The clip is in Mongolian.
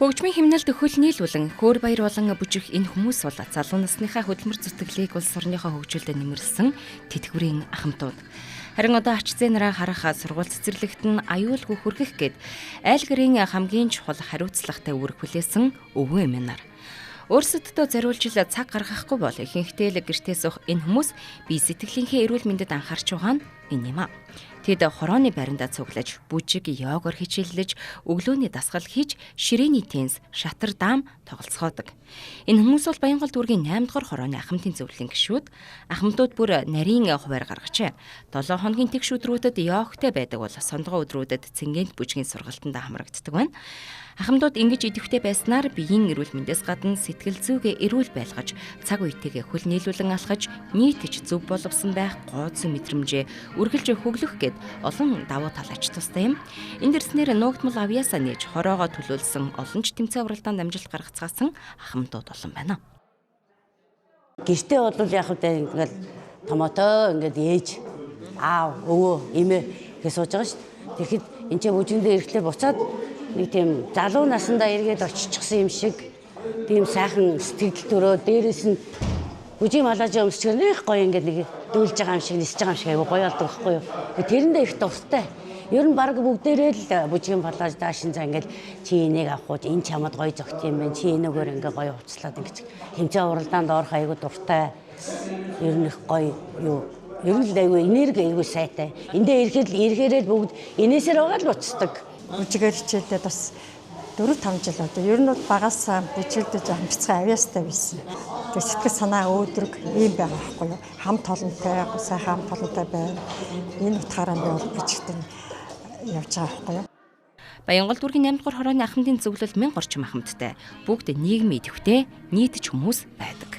Хөгжмийн хэмнэлд хөл нийлүүлэн хөөр баяр болон бүжих энэ хүмүүс бол залуу насныхаа хөдөлмөр зүтгэлийг улс орныхоо хөгжүүлэлд нэмэрлсэн тэтгэврийн ахмадууд. Харин одоо ач зээнараа харах сургууль цэцэрлэгт нь аюулгүй хүргэх гээд айлгэрийн хамгийн чухал хариуцлагатай үүрэг хүлээсэн өвгөн эмэнаар. Өөрсөддөө зориулж цаг гаргахгүй бол ихэнхдээ л гэртээс уух энэ хүмүүс бие сэтгэлийнхээ эрүүл мэндэд анхаарч байгаа нь энэ юм а. Тэд хорооны байрандаа цуглаж, бүжиг, йогоор хичээллэж, өглөөний дасгал хийж, ширээний теннис, шатар даам тоглоцгоодог. Энэ хүмүүс бол Баянгол дүүргийн 8 дугаар хорооны ахмадын зөвлөлийн гишүүд. Ахмадууд бүр нарийн хуваар гаргажээ. 7 хоногийн тэгш өдрүүдэд йогтой байдаг бол сондгоо өдрүүдэд цэнгэнт бүжгийн сургалтанд хамрагддаг байна. Ахмадууд ингэж идэвхтэй байснаар биеийн эрүүл мэндээс гадна сэтгэл зүйгээ эрүүл байлгаж, цаг үетэйгээ хөл нийлүүлэн алхаж, нийтж зөв боловсон байх гоо зүй мэдрэмжээ үргэлж хөглөх гээд олон давуу тал ач тустай юм. Энд дэрснээр нуугдмал авьяасаа нээж хороогоо төлөөлсөн олон ч тэмцээн уралдаанд амжилт гаргацгаасан ахмадууд олон байна. Гэртээ бол яг үгүй ингээл томотоо ингээд ээж аав өвөө эмээ гэж сууж байгаа шүү дээ. Тэгэхэд энэ ч бүжиндээ ирэхлээр буцаад нэг тийм залуу насандаа эргээд очичихсан юм шиг тийм сайхан сэтгэл төрөө дээрээс нь бүжиг малаажаа өмсчгөр нэх гоё ингээд нэг дүүлж байгаа юм шиг нисэж байгаа юм шиг аягүй гоё болдог байхгүй юу. Тэрэндээ их дуртай. Ер нь баг бүгдээрээ л бүжгийн малааж даашин за ингээд чи энийг авах уу энэ чамд гоё зөгт юм байна. Чи энэгээр ингээд гоё уцлаад ингээд тэмцээн уралдаанд орох аягүй дуртай. Ер нь их гоё юу. Ер нь л аягүй энерги аягүй сайтай. Эндээ ирэхээрээ л бүгд инээсээр байгаа л уцдаг. Бүжигээр хичээлдээ бас 4-5 жил болоо. Ер нь бол багасаа бүжиглдэж амжицсан авьяастай байсан. Тэгээ сэтгэл санаа өөдрөг ийм байгаа байхгүй юу? Хамт олонтой, сайхан хамт олонтой байв. Энэ утгаараа би бол бүжигтэн явж байгаа байхгүй юу? Баянгол дүүргийн 8 дугаар хорооны ахмадын зөвлөл 1000 орчим ахмадтай. Бүгд нийгмийн идэвхтэй нийтж хүмүүс байдаг.